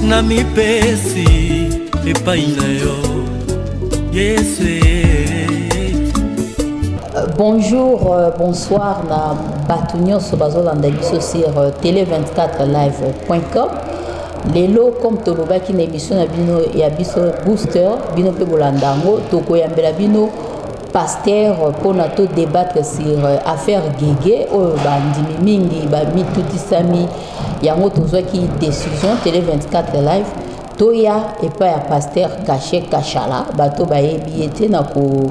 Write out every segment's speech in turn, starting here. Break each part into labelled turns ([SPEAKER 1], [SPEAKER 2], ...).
[SPEAKER 1] Nami pesi epai na yo Yesu.
[SPEAKER 2] Bonjour, bonsoir na Batunyo Sobazolanda biso sur télé24live.com. Lelo comme tolobaki na émission na bino ya biso booster bino pe bolandango toko yambela bino pasteur pour na to débattre sur affaire Guégué o bandimi mingi ba mitutisami yango tozwaki décision télé24 live toya et pas ya pasteur Caché Kachala bato ba yebiete na ko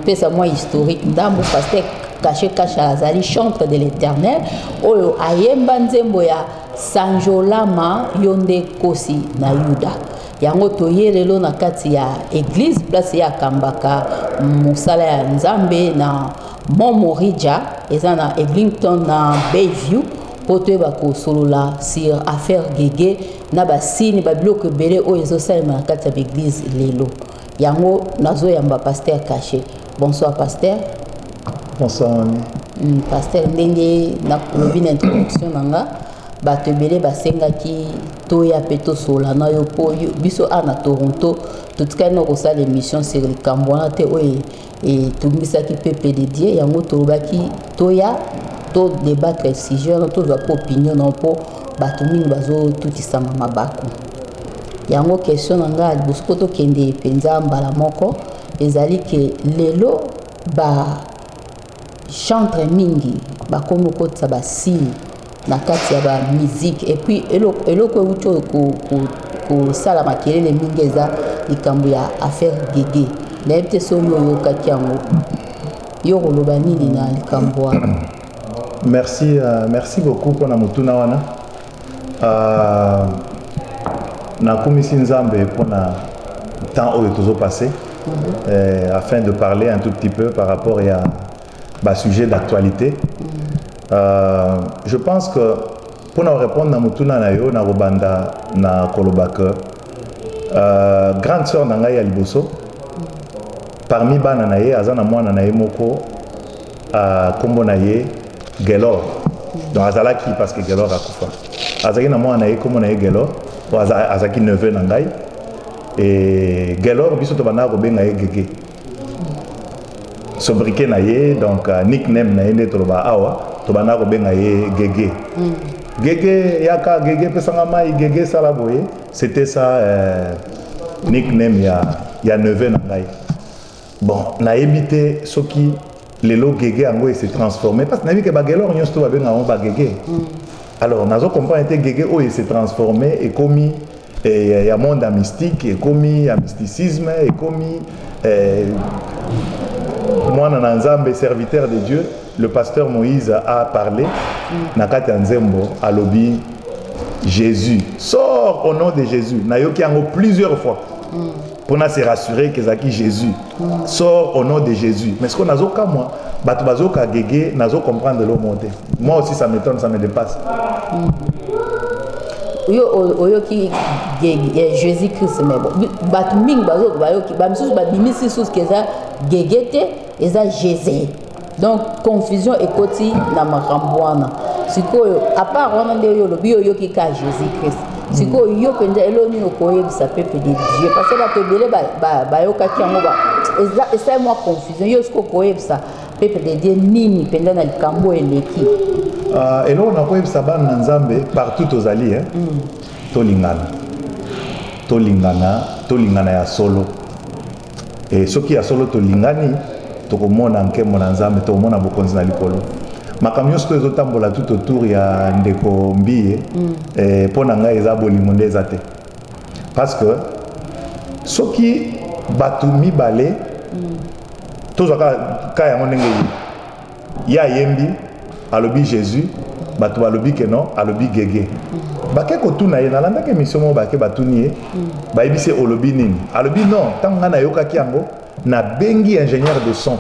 [SPEAKER 2] pesa moi historique ndambo pasteur Caché Kachala zali chantre de l'Éternel oyo ayemba nzembo ya Sanjolama Yonde Kosi na Yuda yango toyelelo na kati ya église place ya Kambaka musala ya Nzambe na Momorija eza na Eglinton na Bayview poto ba ko solola sur affaire Guégué na basini ba biloko belé o ezosalema na kati ya église lelo yango nazo yamba pasteur Caché. Bonsoir pasteur.
[SPEAKER 3] Bonsoir ami.
[SPEAKER 2] Pasteur ndenge na lobi na introduction nanga bato ebele basengaki toya pe tosola na yo po biso ana Toronto totikali na kosala émission sur likambo wana te oyo etungisaki pepe de Dieu yango tolobaki toya to débattre sujet wana tozwa po opinion na po bato mingi bazotutisama mabako yango question na nga liboso po tokende mpenza mbala moko ezali ke lelo ba chantre mingi bakomi okotisa basini na kati ya ba musique et puis eloko ucho ko sala makelele mingi eza likambo ya affaire Guégué na epte somo yokaki yango yo koloba nini na likambo wana?
[SPEAKER 3] Merci beaucoup pour na mutuna wana na komisi Nzambe pour na temps oyo tozo passé afin de parler un tout petit peu par rapport à ba sujet d'actualité. Je pense que pour nous répondre à Mutuna Nayo, na Robanda, na Kolobaka, grande sœur Nangaï Aliboso, parmi Bana Naye, Azana Mwana Naye Moko, Kombo Naye, Gelor. Donc Azalaki parce que Gelor a Koufa. Azaki Namwana Naye, Kombo Naye Gelor, ou Azaki neveu Nangaï, et Gelor, Bisoto Bana Robé Naye Guégué. Sobriquet Naye, donc nickname Naye Netoloba Awa. Tobana Robenga ye Guégué. Guégué yaka Guégué pesangama Guégué salaboye, c'était ça nickname ya neveu nangai. Bon, na évité ce qui les lots Guégué ango s'est transformé parce que na vu que bagelor nyos to babenga on ba Guégué. Alors nazo comprendre était Guégué oh il s'est transformé et commis il y a monde mystique et commis à mysticisme et commis moi na Nzambe serviteur de Dieu. Le pasteur Moïse a parlé, Nakati Nzembo, à lobby, Jésus. Sors au nom de Jésus. Nayoki Ango plusieurs fois. Pour nous se rassurer que c'est Jésus. Sors au nom de Jésus. Mais ce qu'on a zoka moi, Batubazoka Guégué, nazo comprendre l'eau montée. Moi aussi ça m'étonne, ça me dépasse.
[SPEAKER 2] Oyoki Jésus-Christ mais bon batu mingi bazo bayoki ba misusu ba bimisi sous que ça Guégué et ça Jésus. Donc confusion ekoti na makambwana sikoyo à part wana nde yo lobi yo ki ka Jésus-Christ sikoyo yo penza eloni okoyebisa pepe de Dieu parce que ba tobele ba yo kaki yango ba eza moi confusion yo siko koyebisa pepe de Dieu nini penza na likambo eleki
[SPEAKER 3] elo na koyebisa bana Nzambe partout ozali tolingana ya solo et soki ya solo tolingani tokomona nkemo na Nzambe tokomona bokonzi na likolo makamyo sto ezotambola tout autour ya ndeko mbiye pona ngai eza bolimo nde eza te parce que soki batu mibale tozwaka ka yango ndenge ya yembi alobi Jésus batu balobi ke non alobi Guégué bake kotuna ye nalandaki émission mo bake batuni ye bayebisi olobi nini alobi non ntango ngai nayokaki yango na bengi ingénieur de son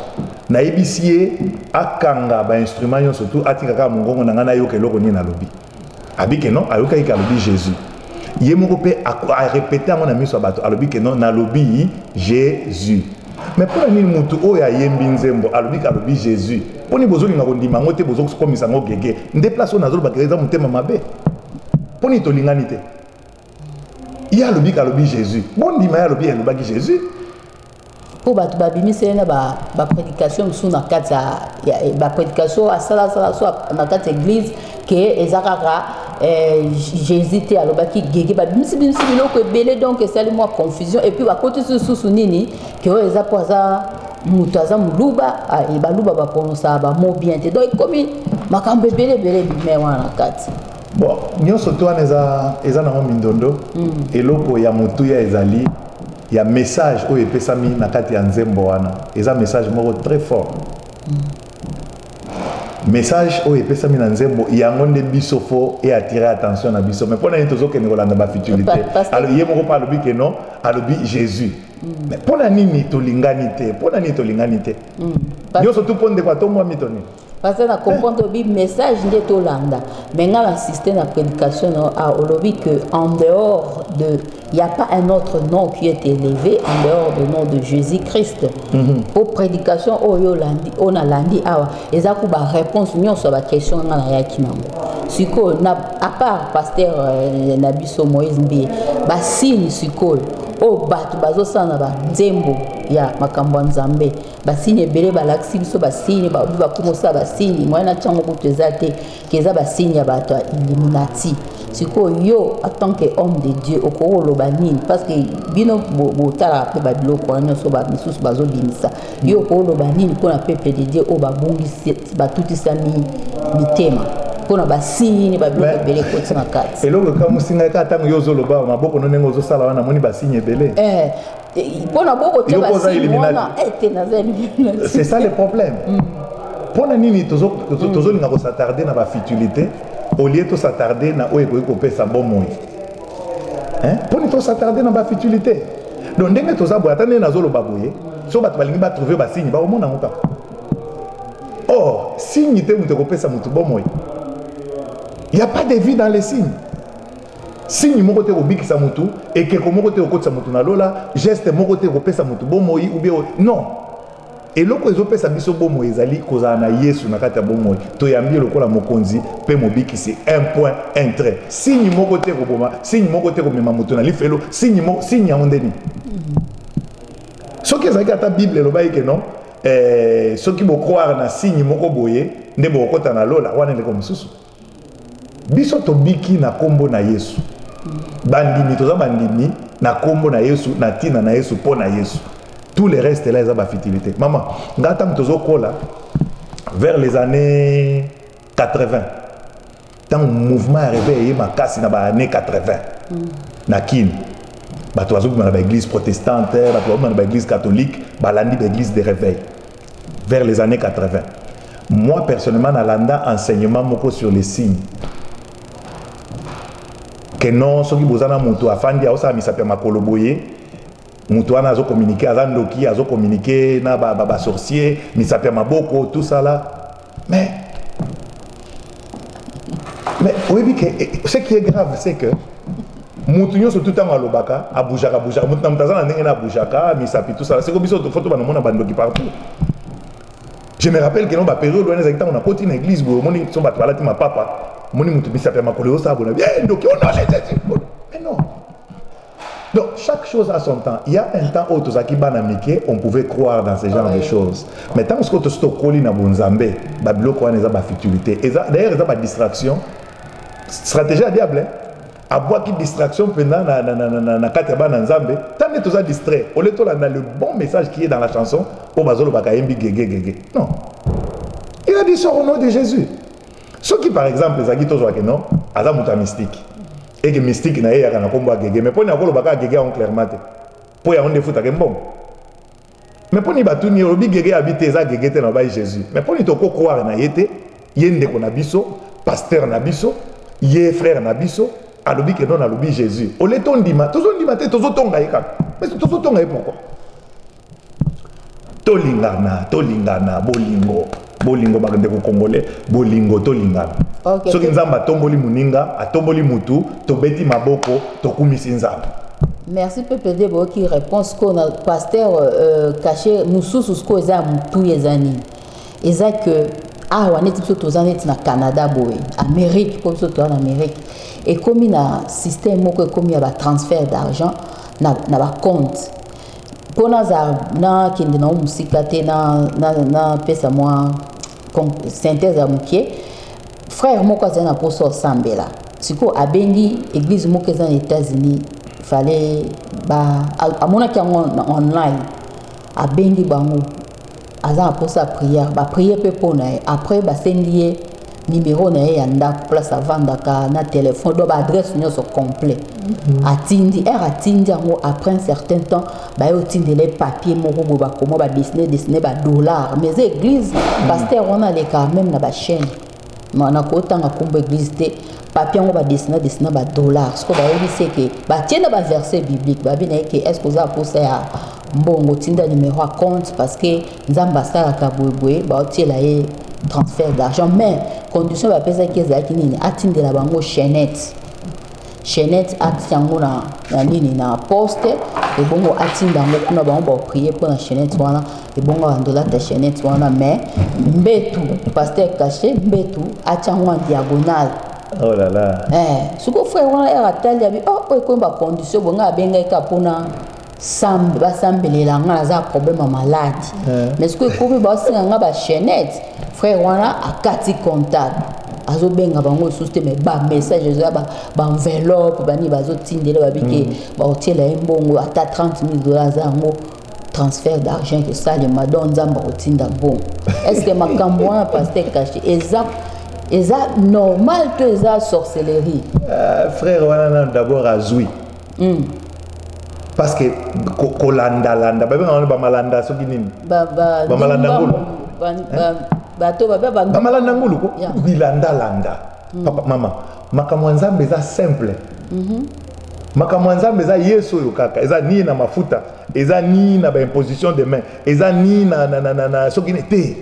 [SPEAKER 3] na ebisiye akanga ba instrument yo surtout atikaka mongongo na ngana yoka eloko ni na lobi abike non ayoka ika lobi Jésus ye moko pe a répéter mon ami so bato alobi ke non na lobi Jésus mais pour nini mutu oyo ayembi nzembo alobi ka lobi Jésus poni bozoli nga kondima ngote bozo komisa ngo Guégué nde place on azolo bakeza mutema mabe poni to lingani te il y a lobby Jésus bon dit mais lobby Jésus
[SPEAKER 2] pour batu babimi c'est na ba prédication sous na kata ba prédication à sala soit na kata église que ezakaka Jésus te alobaki gege babimi biloko ebele donc ça lui moi confusion et puis ba côté sous nini que eza poza mutu aza muluba baluba baprononsa bamo bien te donc comme makambo ebele bime wana kati
[SPEAKER 3] bon nyonso to wana eza na mindondo eloko ya mutu ya ezali ya message oyo epesami na kati ya nzembo wana eza message moko très fort message oyo epesami na nzembo yango nde biso fo et attirer attention na biso mais mpona nini tozokende kolanda bafutilité alors ye moko mpe alobi ke non alobi Jésus mais mpona nini tolingani te nyonso tu mpo ndeko atomwami to nini
[SPEAKER 2] parce que na comprendre le message de Tolanda maintenant assister à la prédication à olobi que en dehors de il n'y a pas un autre nom qui est élevé en dehors du nom de Jésus-Christ pour prédication on a landi awa ezaku ba réponse nyo sur la question na ya kinango siko na à part pasteur Nabiso Moïse Mbi ba signe siko o batu bazosana ba nzembo ya makambo nzambe ba signe ebele ba laksi biso ba signe ba kumosa ba signe mwana chango kutezate keza ba signe ya bato illuminati siko yo en tant que homme de Dieu okolo banini parce que bino botala pe ba biloko wana so ba misusu bazo limisa yo okolo banini pona peuple de Dieu o ba bongisi ba tutisa mitema pona ba signe ba biloko ebele koti na kati
[SPEAKER 3] eloko ka musinga ka tango yo zoloba maboko nonengo zo sala wana moni ba signe ebele
[SPEAKER 2] pona boko te ba signe wana
[SPEAKER 3] c'est ça le problème pona nini tozo linga ko s'attarder na ba futilité au lieu de s'attarder na oyo ko pesa bomoi poni to s'attarder na ba futilité donc ndenge toza boya tane na zolo baboye so bato balingi ba trouver ba signe ba omona ngota oh signe te muto ko pesa mutu bomoi il y a pas de vie dans les signes signe moko te ko bikisa mutu et que ko moko te ko kotsa mutu na lola geste moko te ko pesa mutu bomoi ou bien non et loko ezopesa biso bomo ezali kozala na Yesu na kati ya bomo to yambi lokola mokonzi pe mobikisi un point un trait signe moko te ko boma signe moko te ko mema mutu na lifelo signe ya ondeni soki ezali ata bible lobai ke non soki bo croire na signe moko boye nde bo kota na lola wana ndeko mususu biso to biki na kombo na Yesu bandimi toza bandimi na kombo na Yesu na tina na Yesu po na Yesu. Tout le reste là, ils ont la futilité. Maman, vers les années 80, tant le mouvement est arrivé, ma casse dans les années 80, na kin, dans l'église protestante, dans l'église catholique, dans l'église de réveil. Vers les années 80. Moi, personnellement, dans l'anda enseignement sur les signes. Que non, ceux qui vous en ont monté à Fandi, ils s'appellent Makoloboye. Moutouana a communiqué, Azandoki a communiqué, na ba sorcier, Misape Maboko, tout ça là. Mais oui, ce qui est grave, c'est que Moutounia sur tout le temps à Lobaka, à Boujaka, Moutouana à Boujaka, Misapi, tout ça. C'est comme si on photo dans Bandoki partout. Je me rappelle que dans la période où on a continué l'église, on a dit ma papa, mon Moutou Misape Makolo, ça, on a dit, donc on a mais non. Donc, chaque chose a son temps. Il y a un temps où on pouvait croire dans ce genre de choses. Mais tant que tu as collé dans Bonzambe, Babylone, il y a une futilité. D'ailleurs, il y a une distraction. Stratégie à diable. À boire qui distraction pendant na kataba na Nzambe. Tant que tu as distrait, au lieu de le bon message qui est dans la chanson, au bazolo bakayembi gege. Non. Il a dit ça au nom de Jésus. Ceux qui, par exemple, les agitos non, azamuta mystique. Et que mystique na yaka na kombo agege mais poni akolo baka agege en clairement po ya onde futa ke mbongo mais poni batuni obi gege habite za gege te na ba Jésus mais poni to ko croire na yete yende ko na biso pasteur na biso ye frère na biso alobi ke non alobi Jésus o le tondima te tozo tonga yeka mais tozo tonga pourquoi tolingana bolingo bakende ko congolais bolingo tolingana soki nzamba atomboli muninga atomboli mutu tobeti maboko tokumisi nzamba.
[SPEAKER 2] Merci PPD qui répond ce qu'on a pasteur caché mususu ce qu'on a mutu ezani eza que ah on est plutôt na Canada boy Amérique pour plutôt en Amérique et comme il a système comme il y a transfert d'argent na compte pour na qui na musika te na pesa moi synthèse à mukie frère moko azana pour so sambela siko abengi église moko aux États-Unis fallait ba amona ki online abengi bango aza pour sa prière ba prière pe pona après ba sendié numéro na ya ndako place vendre ka na téléphone do ba adresse nyonso complet atindi atindi ngo après un certain temps ba yo tindi les papiers moko bo ba comment ba dessiner ba dollars mais église pasteur on a les quand même na ba chaîne na ko tanga kombo église te papier on va dessiner ba dollars ce que ba yo c'est que ba tiena ba verset biblique ba bien que est-ce que ça pour ça mbongo tinda numéro à compte parce que nzamba sala ka boyeboye ba otiela ye transfert d'argent mais condition ba pesa ki ezaki nini atindela bango chaînette atiango na nini na poste et bongo atinda ngo kuna bango ba prier pour la chaînette wana et bongo andola ta chaînette wana mais mbetu pasteur caché mbetu atiango en diagonale.
[SPEAKER 3] Oh là là.
[SPEAKER 2] Suko frère wana era tali abi oh ko ba condition bonga benga ka pona basambelela nga aza problème malade mais ce que kobi ba singa nga ba chaînette frère wana akati comptable azo benga bango souste mais ba message ba enveloppe bani bazo tindela ba bike ba otiela mbongo ata $30,000 zango transfert d'argent que ça les madone nzamba otinda bon est-ce que makambo wana pasteur caché exact normal que ça sorcellerie
[SPEAKER 3] frère wana d'abord azui parce que kolanda landa ba malanda soki nini ba malanda ngulu ba malanda ngulu ko bilanda landa papa mama makambo nzambe za simple makambo nzambe za yesu yo kaka eza ni na mafuta eza ni na ba imposition de main eza ni na soki ne te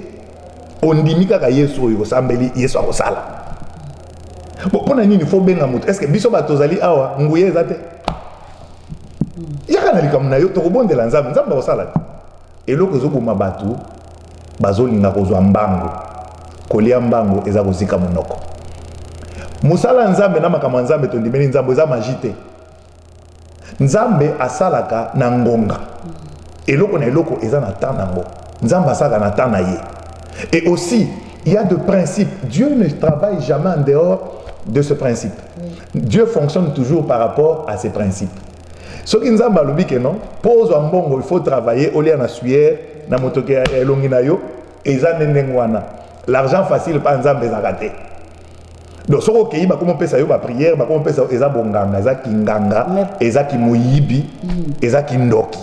[SPEAKER 3] ondimi kaka yesu yo sambeli yesu akosala bon pona nini faut benga mutu est-ce que biso batozali awa nguye eza te yaka na likambo na yo tokobondela nzambe nzambe akosala te eloko ezoboma bato bazolinga kozwa mbango kolia mbango eza kozika monoko mosala nzambe na makambo nzambe tondimeli nzambe eza magi te nzambe asalaka na ngonga eloko na eloko eza na temps nango nzambe asalaka na temps na ye et aussi il y a de principes. Dieu ne travaille jamais en dehors de ce principe. Dieu fonctionne toujours par rapport à ses principes. Ce qui nous a dit que non, pose un bon, il faut travailler au lieu de suer, na motoke elongina yo, et ça n'engwana. L'argent facile pas nzambe ezakate. Donc ce qui est comme on peut ça yo ba prière, ba comme on peut ça eza bonganga, eza kinganga, eza kimoyibi, eza kindoki.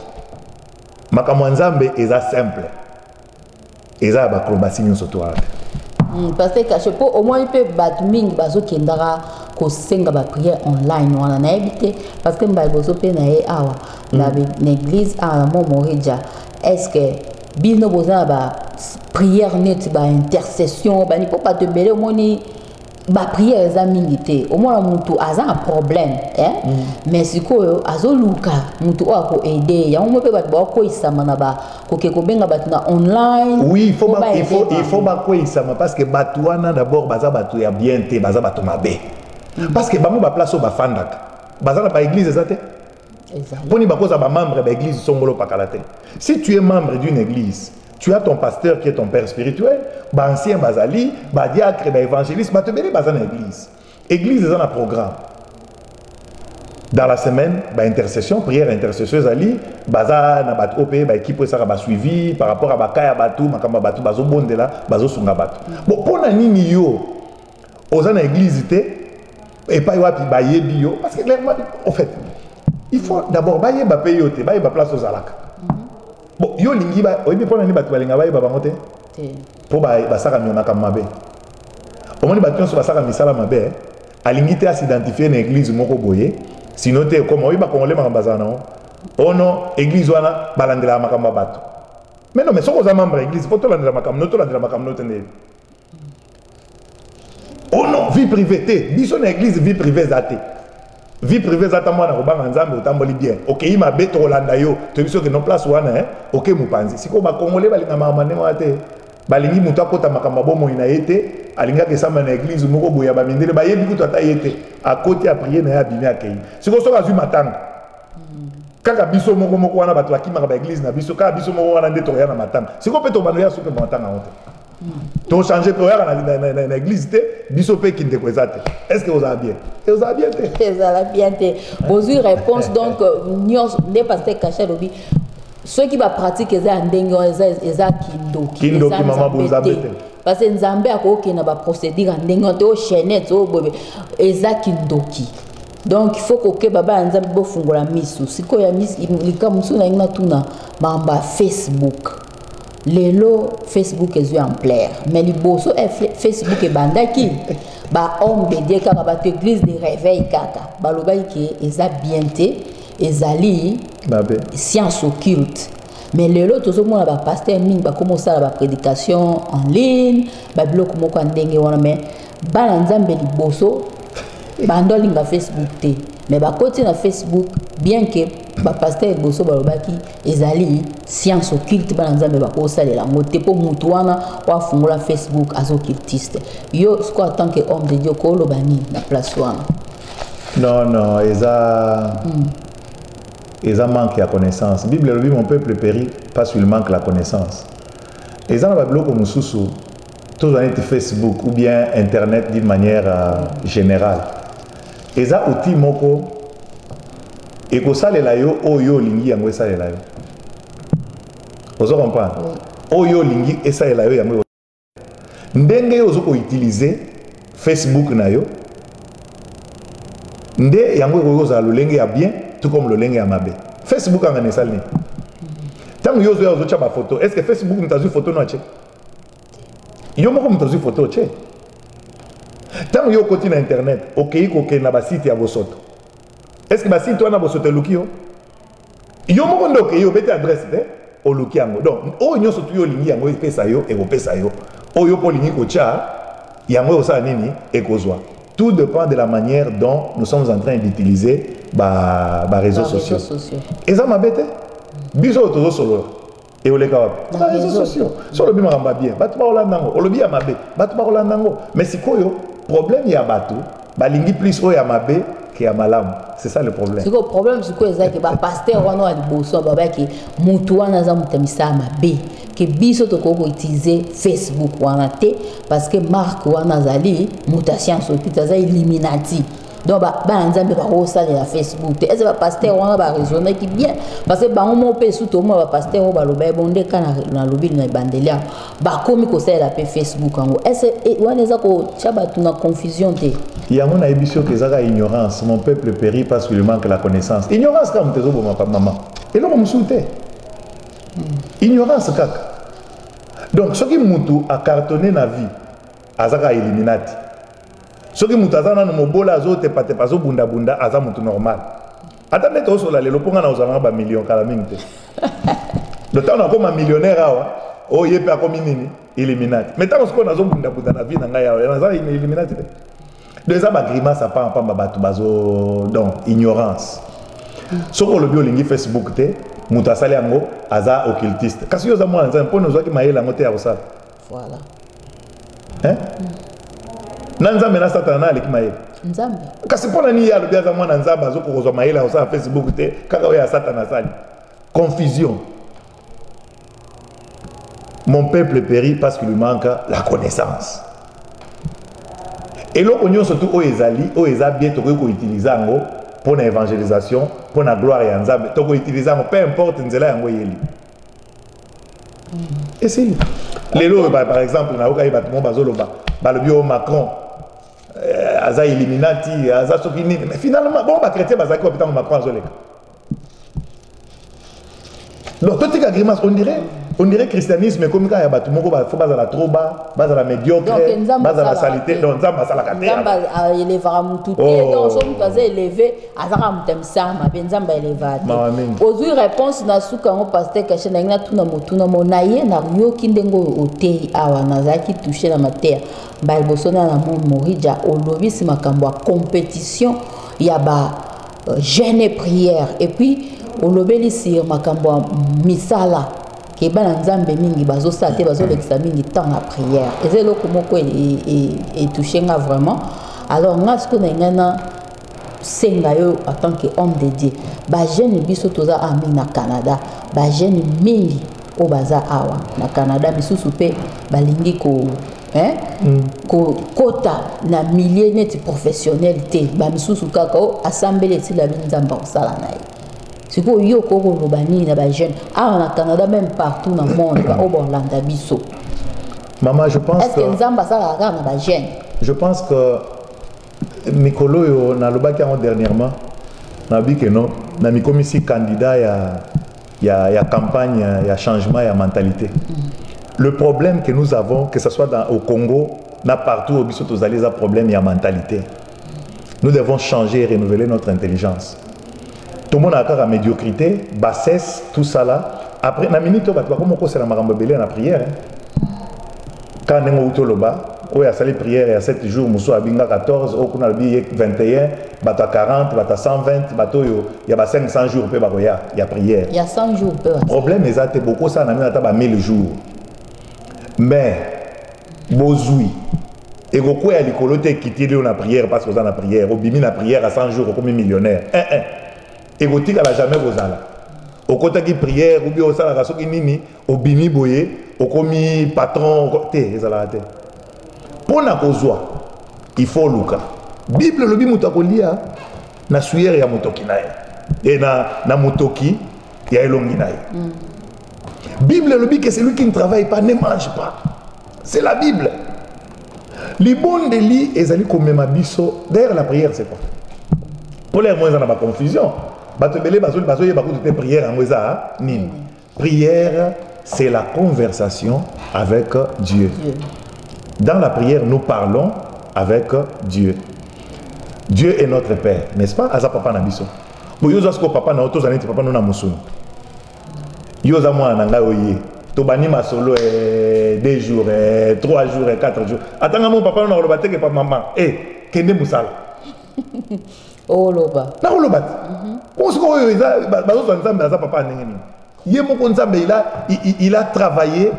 [SPEAKER 3] Makambo nzambe eza simple. Eza ba acrobatie nyoso to ate.
[SPEAKER 2] Parce que je peux au moins il peut battre ming bazo kendara ko senga ba prière online wana na éviter parce que mba bozo pe na e awa la l'église à mon morija est-ce que bino boza ba prière net ba intercession ba ni faut pas te mêler au moins ni ba prière za mingité au moins mutu aza un problème mais siko azo luka mutu ako aider ya mo pe ba ko isama na ba ko ke ko benga ba na online
[SPEAKER 3] oui il faut ba ko isama parce que batuana d'abord baza batu ya bien te baza batu mabe parce que bango ba place ba fandaka baza na ba église ezate poni ba koza ba membre ba église songolo pakalate si tu es membre d'une église tu as ton pasteur qui est ton père spirituel, bah ancien bazali, bah diacre, bah évangéliste, bah te bénis bah dans l'église. Église est dans un programme. Dans la semaine, bah intercession, prière, intercession ali, bah ça na bat op, bah équipe ça va suivi par rapport à bah kaya batu, makamba batu, bazo bondela, bazo sunga batu. Bon pour na nini yo, aux en église et pas wapi bah yebi yo, parce que en fait, il faut d'abord bah yeba payer te, bah yeba place aux alaka. Bon, yo lingi ba oyebi pona ni batu balinga ba bango te po ba saka nyona ka mabe omoni batu nso ba saka misala mabe alingi te s'identifier na église moko boye sinon te comme oyebi ba congolais makamba zana ono église wana balandela makamba batu mais non mais soko za membre église faut to landela makamba note ndé ono vie privée te biso na église vie privée zate vie privée zata mwana kobanga nzambe otamboli bien OK ima beto rolanda yo to biso que non place wana OK mupanzi siko ba congolais balinga mamane wate balingi mutu akota makambo bomo ina yete alinga ke sama na église moko boya ba mindele ba yebi kutu ata yete akoti a prier na ya bimi akei siko so bazui matanga kaka biso moko wana bato akimaka ba église na biso kaka biso moko wana nde toya na matanga siko pe to bano ya supe matanga honte to changer to ya na église te biso pe kinde ko ezate est-ce que vous avez bien vous avez bien te
[SPEAKER 2] vous avez bien te bozui réponse donc nyos ne pasteur caché lobi ceux qui va pratiquer ça ndenge eza kindoki
[SPEAKER 3] maman bozabete
[SPEAKER 2] parce que nzambe akoki na ba procédure ndenge to chaînette o bobe eza kindoki donc il faut que baba nzambe bo fungola misu siko ya misu lika musu na ngina tuna mamba Facebook lelo Facebook est en plaire mais liboso Facebook e bandaki ba homme de Dieu kaka ba église de réveil kaka ba lobai ki eza bienté ezali science occulte mais lelo tozomona ba pasteur mingi ba commencer la prédication en ligne ba biloko moko ndenge wana mais bana nzambe liboso bandolinga Facebook te mais ba côté na Facebook bien que ba pasteur liboso ba lobaki ezali science occulte bana nzambe ba kosalela ngote po mutu wana wa fungula Facebook azokiltiste yo ce en tant que homme de Dieu ko lobani na place wana
[SPEAKER 3] non ils ont manqué la connaissance. La Bible dit mon peuple périt parce qu'il manque la connaissance. Ils ont un bloc comme sous tous les Facebook ou bien Internet d'une manière générale. Ils ont outil moko et que ça les layo oyo lingi yango ça les layo. Vous comprenez? Oyo lingi et ça les layo yango. Ndenge ozo ko utiliser Facebook na yo. Nde yango ko za lolenge ya bien. Tout comme le lingue à mabe. Facebook a un salé. Tant que vous avez une photo, est-ce que Facebook n'a pas une photo? Yo mo comme une photo. Tant que vous avez Internet, ok, na ba site ya bosoto. Est-ce que ba site wana bosoto lukio? Yo mo kondo ok, yo bete adresse te o luki yango. Donc, o nyo sotu yo lingi yango pesa yo e ko pesa yo. O yo po lingi ko cha yango osa nini e kozwa. Tout dépend de la manière dont nous sommes en train d'utiliser les réseaux sociaux. Et ça m'a bêté. Biso tozo solo. Et on les capable. Les réseaux sociaux. Sur le bima ramba bien. Batu ba olandango. O lobi ya mabe. Batu ba olandango. Mais c'est quoi yo? Problème ya batu. Ba lingi plus o ya mabe que ya malam. C'est ça le problème.
[SPEAKER 2] C'est quoi le problème? C'est quoi exact? Ba pasteur wana ali boso baba ki mutu wana za mutamisa mabe. Que biso to ko utiliser Facebook wana te parce que marque wana zali mutation occulte za Illuminati. Donc ba nzambe ba rosa de la Facebook te. Est-ce que ba pasteur wana ba raisonner qui bien parce que ba mo pe sous to mo ba pasteur ba loba bonde kana na lobi na bandelia ba komi ko ça la pe Facebook ngo. Est-ce wana za ko chaba tuna confusion te.
[SPEAKER 3] Il y a mon ambition que ça ignorance. Mon peuple périt parce qu'il manque la connaissance. Ignorance comme tezo bo maman. Et là on me souhaite. Ignorance kaka. Donc ce qui mutu a cartonné na vie azaka Illuminati. Ce qui mutu azana no mobola azote pate pazo bunda bunda aza mutu normal. Attendez to so la lelo ponga na ozana ba million kala mingte. Le temps on comme un millionnaire awa o yepe akomi nini Illuminati. Mais tant qu'on azo bunda bunda na vie na nga ya na Illuminati. Donc ça ba grimace a pas batu bazo donc ignorance. Ce qu'on le bio lingi Facebook te mutu asali yango aza occultiste kasi yo za mwana nzambe mpo nozwaki mayele yango te ya kosala
[SPEAKER 2] voilà
[SPEAKER 3] na nzambe na satana na aleki mayele
[SPEAKER 2] nzambe
[SPEAKER 3] kasi mpona nini ye alobi aza mwana nzambe azokozwa mayele ya kosala Facebook te kaka oyo ya satana asali confusion. Mon peuple périt parce qu'il lui manque la connaissance. eloko nyonso tu oyo ezali oyo eza bien tokoki koutilize yango pour la évangélisation, pour la gloire et ensemble, tu peux utiliser, peu importe, nous allons y et c'est lui. Les lots, par exemple, on a eu le bio Macron, Aza Illuminati, Aza Sokini, mais finalement, bon, les chrétiens, Aza Macron, donc, tout est grimace, on dirait christianisme comme quand il y a des gens qui font la trop bas, la médiocre, la salité, donc ça va la cater.
[SPEAKER 2] Ça élevé tout donc on peut élever azara mutemsama benzamba élevate. Ozui réponse na suka ngo pasteur caché na ngina tuna motuna monaye na yo kindengo otei awa nazaki toucher la matière. Ba bosona na mon morija olobisi makambo compétition ya ba jeûne et prière et puis olobeli sur makambo misala que bana nzambe mingi bazo sate bazo lekisa mingi temps la prière et c'est là comment quoi et touché nga vraiment alors nga ce qu'on a ngana senga yo en tant que homme de Dieu ba jeune biso toza ami na Canada ba jeune mingi o baza awa na Canada misusu pe balingi ko ko kota na milieu net professionnel te ba misusu kaka o assemblée ti la binzamba osala na ye siko yo ko ko bani na ba jeune awa na Canada même partout dans le monde ba o bolanda biso
[SPEAKER 3] maman je pense
[SPEAKER 2] est-ce que nzamba sala na ba jeune
[SPEAKER 3] je pense que Mikolo yo na lobaki en dernièrement na bi que non na mi comme ici candidat ya campagne ya changement ya mentalité. Le problème que nous avons que ce soit au Congo na partout au biso tozali za problème ya mentalité. Nous devons changer et renouveler notre intelligence. Tout le monde a encore la médiocrité, bassesse, tout ça là. Après na minute ba comme ko c'est la makambo belé na prière. Quand on est au loba oui, à salle prière, il y a 7 jours, Moussou a 14, au Kuna 21, bateau 40, bateau 120, bateau il y a 500 jours, il y a prière.
[SPEAKER 2] Il y a 100 jours.
[SPEAKER 3] Le problème, c'est que beaucoup ça, on a 1000 jours. Mais, Bozoui, et beaucoup a l'écoloté qui tire la prière parce qu'on a la prière, au bimi la prière à 100 jours, comme millionnaire. Et beaucoup à la jamais vous allez. Au côté qui prière, ou bien au salaire, au bimi boye, au commis patron, au côté, ils allaient. Pour na kozwa il faut luka bible lobi mutakolia na suyer ya motoki nae et na motoki ya elongi nae bible lobi que celui qui ne travaille pas ne mange pas c'est la bible li bon de li ezali komema biso d'ailleurs la prière c'est quoi pour les moins dans ma confusion bato belé bazo yeba ko te prière en moza nini prière c'est la conversation avec Dieu. Dans la prière, nous parlons avec Dieu. Dieu est notre Père, n'est-ce pas? Aza papa na biso. Bo yoza sko papa na oto zaneti papa no na musunu. Yoza mwana na ngai oye. To bani masolo 2 jours, 3 jours, 4 jours. Atanga mon papa na loba teke pa maman. Kende musala.
[SPEAKER 2] Oh loba.
[SPEAKER 3] Na loba. Bon sko oyo eza bazo nzambe aza papa ndenge ni. Ye moko nzambe il a travaillé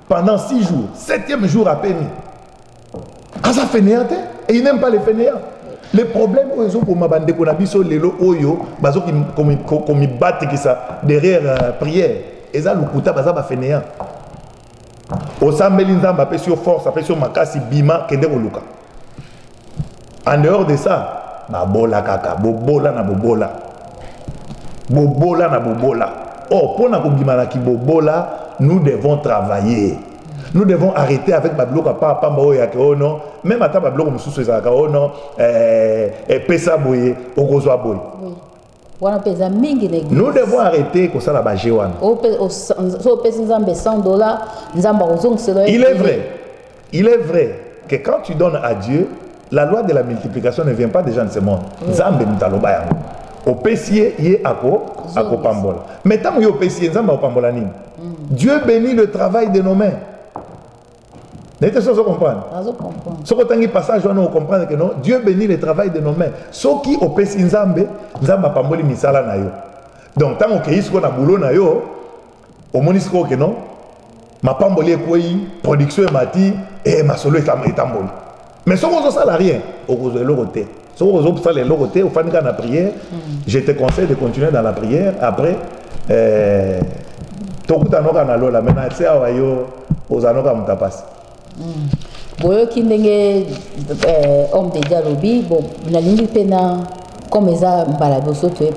[SPEAKER 3] pendant 6 jours, 7e jour à peine. Asa fainéant et il n'aime pas les fainéants. Les problèmes oyo pour ma bande ko na biso lelo oyo bazo comme battre qui ça derrière prière. Eza lukuta baza ba fainéant. Osambeli nzamba pe sur force, pe sur makasi bima kende ko luka. En dehors de ça, ba bola kaka, bobola na bobola. Bobola na bobola. Oh, pour na ko bima ki bobola, nous devons travailler. Nous devons arrêter avec Bablo Papa oh non, même à ta Bablo comme sous oh non, pesa boye, okozwa boye. Nous devons arrêter comme ça la bajewan. Il est vrai que quand tu donnes à Dieu, la loi de la multiplication ne vient pas déjà de ce monde. Zambe mutaloba yango. Au pessier yé ako pambola. Mais tant que au pessier nzamba au pambola nini. Dieu bénit le travail de nos mains. N'était-ce pas comprendre? Ce que tu passage, on comprend que non, Dieu bénit le travail de nos mains. Ce qui au pessier nzambe, nzamba pamboli misala na yo. Donc tant que isko na boulot na yo, au monisko que non, ma pamboli ekoi, production mati et ma solo est tamboli. Mais ce qu'on ça n'a rien, au cause de l'autre. Si vous avez les logotés, vous faites la prière. Je te conseille de continuer dans la prière. Après, tout le monde a la maintenant, c'est à aux anoka mutapas.
[SPEAKER 2] Boyo kindenge homme de dialogue, bon, la ligne pena comme ça mbalaboso tu es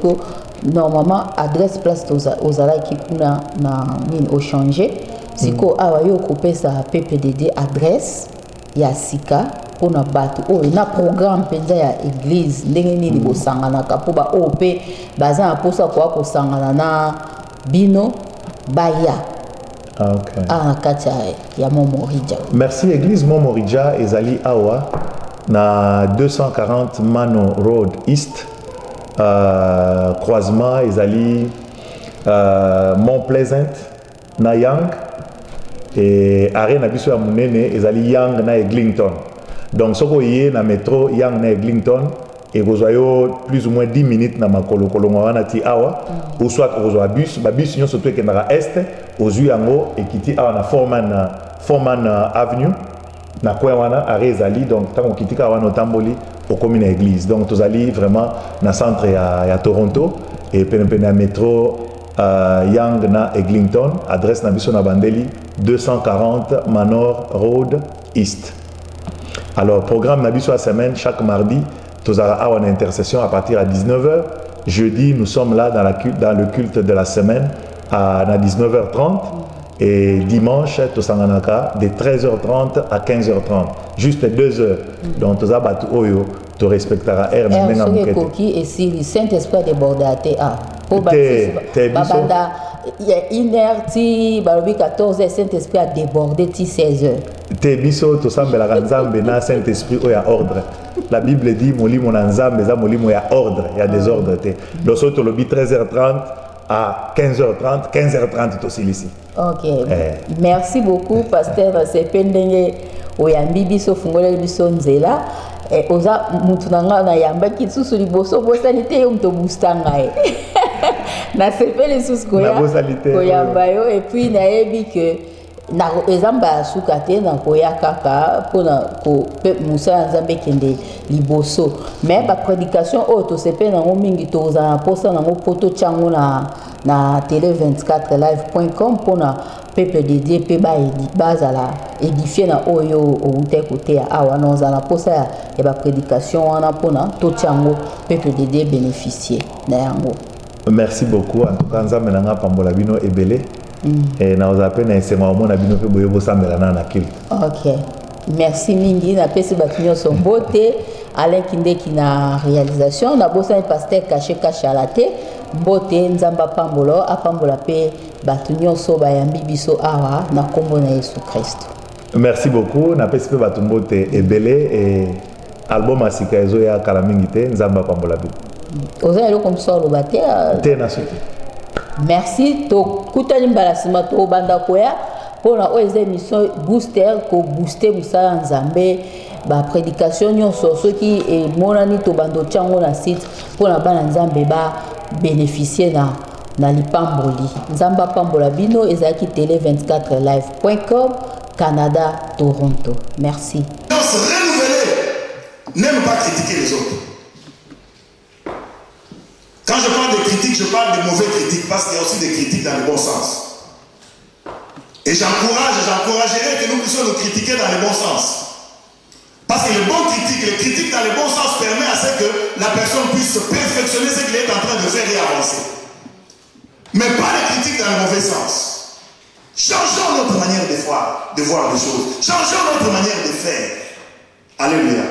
[SPEAKER 2] normalement adresse place aux alai qui kuna na mine au changer. Siko awayo couper sa PPDD adresse ya sika. On a battu un programme penza ya église ndenge nini bosangana ka po ba OP baza posa kwa ko sangana na bino baya.
[SPEAKER 3] Ah OK.
[SPEAKER 2] Ah katia ya Momorija.
[SPEAKER 3] Merci église Momorija ezali awa na 240 Mano Road East croisement ezali Mont Pleasant na Yang et arena na biso ya munene ezali Yang na Eglinton. Donc, ce que vous na métro, Yang na Eglinton, et vous avez plus ou moins 10 minutes dans ma colo wana ti awa ou soit vous avez bus bus nous surtout que dans est aux yango et qui ti awa na Foreman Avenue na quoi wana arezali donc tant qu'on quitte ka wana tamboli au commune église donc tous allez vraiment na centre ya Toronto et pene métro Young na Eglinton adresse na biso na bandeli 240 Manor Road East. Alors programme na biso la semaine chaque mardi tous avons une intercession à partir à 19h. Jeudi, nous sommes là dans le culte de la semaine à 19h30. Et dimanche, tous avons de 13h30 à 15h30. Juste 2 heures. Donc, tous avons tu respecteras R.
[SPEAKER 2] Et si le Saint-Esprit déborde à TA. Il y a 1h, 14h, Saint-Esprit a débordé 16h.
[SPEAKER 3] Te biso to sambela nzambe na Saint-Esprit o ya ordre. La Bible dit molimo na nzambe za molimo ya ordre, il y a des ordres te. Loso to lobi 13h30 à 15h30, 15h30 to silisi.
[SPEAKER 2] OK. Merci beaucoup pasteur Sependenge oyambi biso fungole biso nzela. Oza mutu nanga na yamba kitsusu liboso bosanité yo mto bustanga na sepele susu koyamba yo et puis na yebi que na ezamba sukate na koya kaka pona ko musa nzambe kende liboso mais ba prédication auto sepe na mingi to za posa na poto chango na tele24live.com pona peuple dédié pe bazala édifier na oyo ou te côté awa na za na posa ya ba prédication wana pona to chango peuple dédié bénéficier na yango.
[SPEAKER 3] Merci beaucoup en tout cas nzambe na nga pambola bino ebele. Et na ozape na esema omona bino pe boyebo sambela na culte.
[SPEAKER 2] OK. Merci mingi na pesi batunyo sombote Alain Kindeki na réalisation na bosa pasteur caché chalate mbote nzamba pambolo apambola pe batunyo so bayambi biso awa na kombo na Yesu Christ.
[SPEAKER 3] Merci beaucoup na pesi pe batumbote ebele et album asika ezo ya kala mingi te nzamba pambola bi.
[SPEAKER 2] Oza elo comme ça lo baté
[SPEAKER 3] te na soki.
[SPEAKER 2] Merci to kutani mbalasima to banda koya pona o émission booster ko booster musala nzambe ba prédication nyonso soki e monani to bando chango na site pona bana nzambe ba bénéficier na lipamboli nzamba pambola bino ezaki tele24live.com Canada Toronto. Merci.
[SPEAKER 4] Se renouveler, n'aime pas critiquer les autres. Quand je parle de critiques, je parle de mauvaises critiques parce qu'il y a aussi des critiques dans le bon sens. Et j'encouragerais que nous puissions nous critiquer dans le bon sens. Parce que les bonnes critiques, les critiques dans le bon sens permettent à ce que la personne puisse perfectionner ce qu'il est en train de faire et avancer. Mais pas les critiques dans le mauvais sens. Changeons notre manière de voir les choses. Changeons notre manière de faire. Alléluia.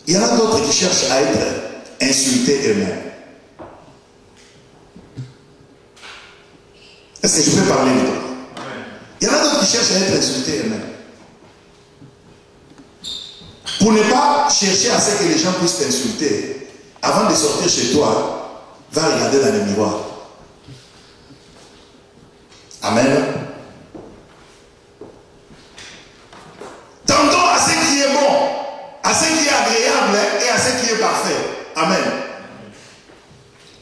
[SPEAKER 4] Il y en a d'autres qui cherchent à être insultés eux-mêmes. Est-ce que je peux parler de toi? Il y en a d'autres qui cherchent à être insultés eux-mêmes. Pour ne pas chercher à ce que les gens puissent t'insulter, avant de sortir chez toi, va regarder dans le miroir. Amen. Tendons à ce qui est bon, à ce qui est agréable et à ce qui est parfait. Amen.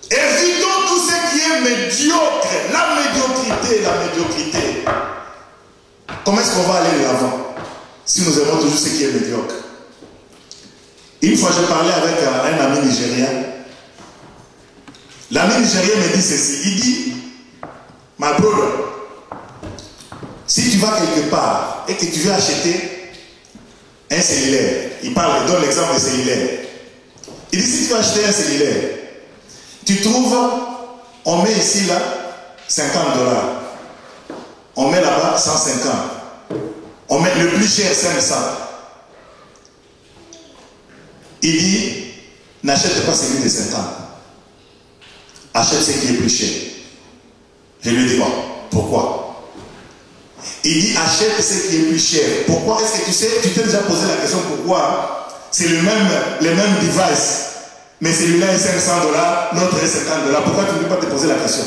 [SPEAKER 4] Évitons tout ce qui est médiocre. La médiocrité. Comment est-ce qu'on va aller de l'avant si nous aimons toujours ce qui est médiocre? Une fois, je parlais avec un ami nigérien. L'ami nigérien me dit ceci. Il dit, my brother, si tu vas quelque part et que tu veux acheter un cellulaire, il donne l'exemple de cellulaire. Il dit, si tu veux acheter un cellulaire, tu trouves, on met ici là, $50. On met là-bas 150. On met le plus cher 500. Il dit, n'achète pas celui de 50. Achète ce qui est plus cher. Je lui dis, bon, pourquoi? Il dit, achète ce qui est plus cher. Pourquoi? Est-ce que tu sais, tu t'es déjà posé la question pourquoi? C'est les mêmes devices. Mais celui-là est $500, l'autre est $50. Pourquoi tu ne peux pas te poser la question?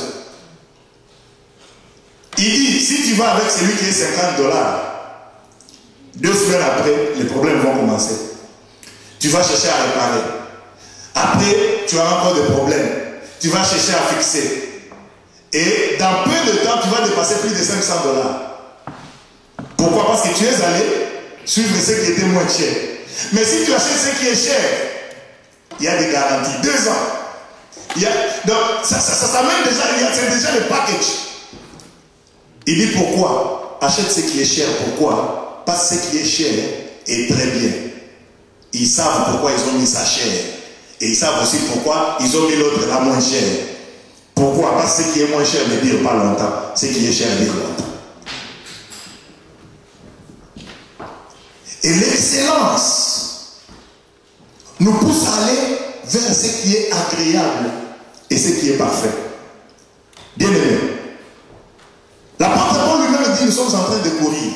[SPEAKER 4] Il dit, si tu vas avec celui qui est $50, 2 semaines après, les problèmes vont commencer. Tu vas chercher à réparer. Après, tu auras encore des problèmes. Tu vas chercher à fixer. Et dans peu de temps, tu vas dépasser plus de $500. Pourquoi? Parce que tu es allé suivre ce qui était moins cher. Mais si tu achètes ce qui est cher, il y a des garanties. 2 ans. Donc, ça s'amène déjà, c'est déjà le package. Il dit pourquoi? Achète ce qui est cher. Pourquoi? Parce que ce qui est cher est très bien. Ils savent pourquoi ils ont mis ça cher. Et ils savent aussi pourquoi ils ont mis l'autre là moins cher. Pourquoi? Parce que ce qui est moins cher ne dure pas longtemps. Ce qui est cher dure longtemps. Et l'excellence nous pousse à aller vers ce qui est agréable et ce qui est parfait. Bien aimé. L'apôtre Paul lui-même dit, nous sommes en train de courir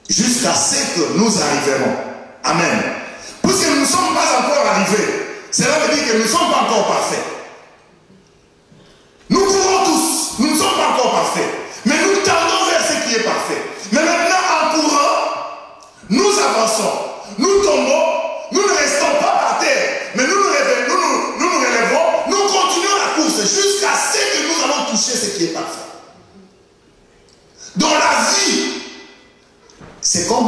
[SPEAKER 4] jusqu'à ce que nous arriverons. Amen. Puisque nous ne sommes pas encore arrivés, cela veut dire que nous ne sommes pas encore parfaits. Nous courons tous, nous ne sommes pas encore parfaits, mais nous tendons vers ce qui est parfait. Mais maintenant, en courant, nous avançons, nous tombons, nous ne restons pas par terre, mais nous nous relevons, nous continuons la course jusqu'à ce que nous allons toucher ce qui est parfait. Dans la vie, c'est comme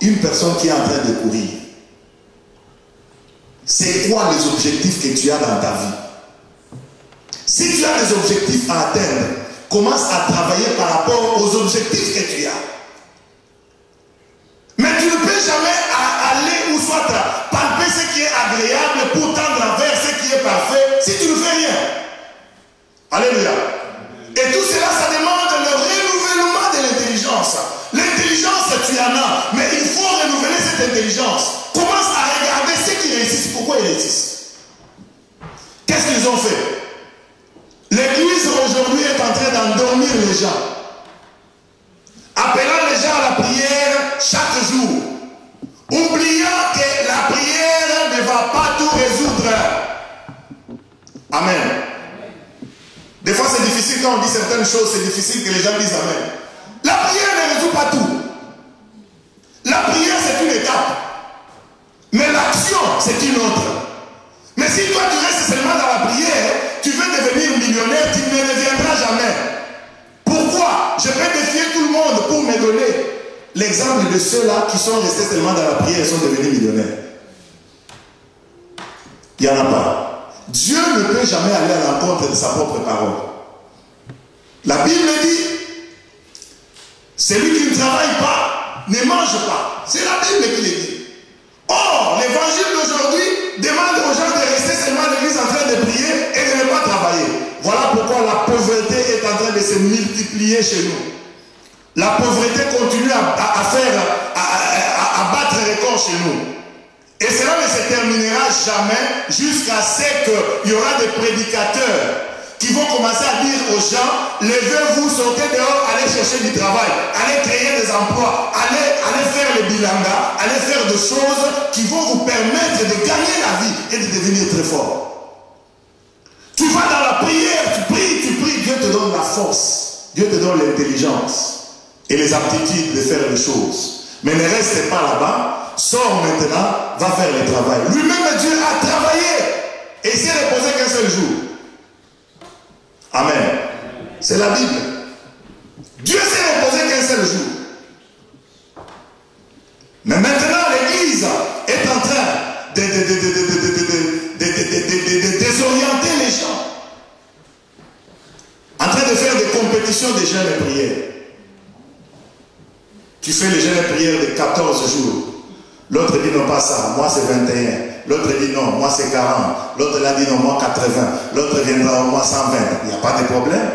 [SPEAKER 4] une personne qui est en train de courir. C'est quoi les objectifs que tu as dans ta vie? Si tu as des objectifs à atteindre, commence à travailler par rapport aux objectifs que tu as. Mais tu ne peux jamais aller ou soit palper ce qui est agréable pour tendre vers ce qui est parfait si tu ne fais rien. Alléluia. Et tout cela, ça demande le renouvellement de l'intelligence. L'intelligence, tu en as, mais il faut renouveler cette intelligence. Commence à regarder ceux qui réussissent. Pourquoi ils réussissent? Qu'est-ce qu'ils ont fait? L'église aujourd'hui est en train d'endormir les gens. Appelant les gens à la prière chaque jour. Oubliant que la prière ne va pas tout résoudre. Amen. Des fois c'est difficile quand on dit certaines choses, c'est difficile que les gens disent Amen. La prière ne résout pas tout. La prière c'est une étape. Mais l'action c'est une autre. Mais si toi tu restes seulement dans la prière, tu veux devenir millionnaire, tu ne deviendras jamais. Pourquoi? Je vais défier tout le monde pour me donner l'exemple de ceux-là qui sont restés seulement dans la prière et sont devenus millionnaires. Il n'y en a pas. Dieu ne peut jamais aller à l'encontre de sa propre parole. La Bible dit, celui qui ne travaille pas ne mange pas. C'est la Bible qui le dit. Or, l'évangile d'aujourd'hui demande aux gens de rester seulement à l'église en train de prier et de ne pas travailler. Voilà pourquoi la pauvreté est en train de se multiplier chez nous. La pauvreté continue à battre record chez nous. Et cela ne se terminera jamais jusqu'à ce qu'il y aura des prédicateurs qui vont commencer à dire aux gens, levez-vous, sortez dehors, allez chercher du travail, allez créer des emplois, allez faire le bilanga, allez faire des choses qui vont vous permettre de gagner la vie et de devenir très fort. Tu vas dans la prière, tu pries, Dieu te donne la force, Dieu te donne l'intelligence et les aptitudes de faire les choses. Mais ne reste pas là-bas, sors maintenant, va faire le travail. Lui-même, Dieu a travaillé et il s'est reposé qu'un seul jour. Amen. C'est la Bible. Dieu s'est reposé qu'un seul jour. Mais maintenant, l'Église est en train de désorienter les gens. En train de faire des compétitions de jeûne et prière. Tu fais les jeûnes et prières de 14 jours. L'autre dit non, pas ça, moi c'est 21. L'autre dit non, moi c'est 40. L'autre l'a dit non, moi 80. L'autre viendra au moins 120. Il n'y a pas de problème.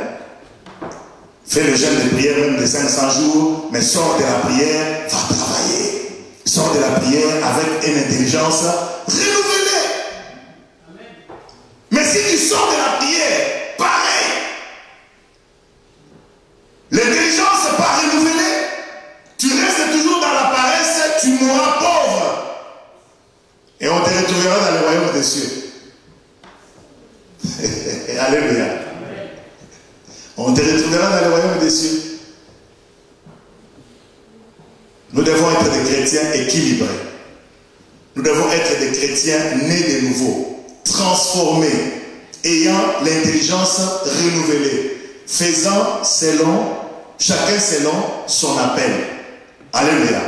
[SPEAKER 4] Fais le jeûne de prière même de 500 jours, mais sors de la prière, va travailler. Sors de la prière avec une intelligence renouvelée. Mais si tu sors de la prière, pareil. L'intelligence n'est pas renouvelée. Tu restes toujours dans la paresse, tu mourras pauvre. Et on te retrouvera dans le royaume des cieux. Alléluia. On te retrouvera dans le royaume des cieux. Nous devons être des chrétiens équilibrés. Nous devons être des chrétiens nés de nouveau, transformés, ayant l'intelligence renouvelée, faisant chacun selon son appel. Alléluia.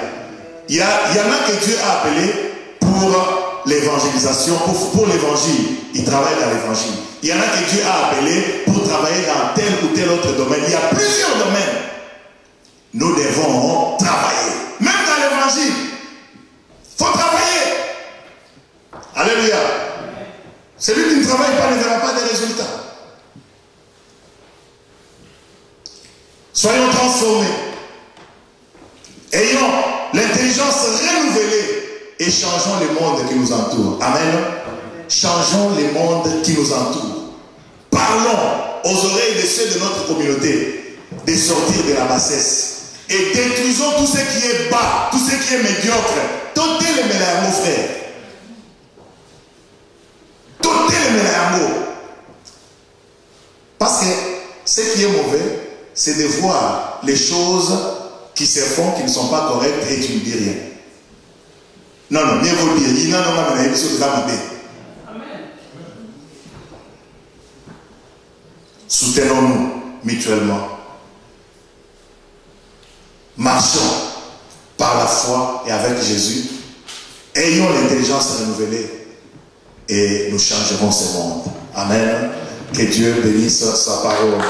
[SPEAKER 4] Il y en a que Dieu a appelé pour l'évangélisation, pour l'évangile. Ils travaillent dans l'évangile. Il y en a que Dieu a appelé pour travailler dans tel ou tel autre domaine. Il y a plusieurs domaines. Nous devons travailler. Même dans l'évangile. Il faut travailler. Alléluia. Celui qui ne travaille pas ne verra pas de résultats. Soyons transformés. Ayons l'intelligence renouvelée et changeons le monde qui nous entoure. Amen. Changeons le monde qui nous entoure. Parlons aux oreilles de ceux de notre communauté de sortir de la bassesse. Et détruisons tout ce qui est bas, tout ce qui est médiocre. Totez les mélaires, mon frère. Totez les mélaires. Parce que ce qui est mauvais, c'est de voir les choses qui se font, qui ne sont pas correctes et tu ne dis rien. Non, non, mieux vaut dire. Il n'y a pas de choses soutenons-nous mutuellement. Marchons par la foi et avec Jésus. Ayons l'intelligence renouvelée et nous changerons ce monde. Amen. Que Dieu bénisse sa parole.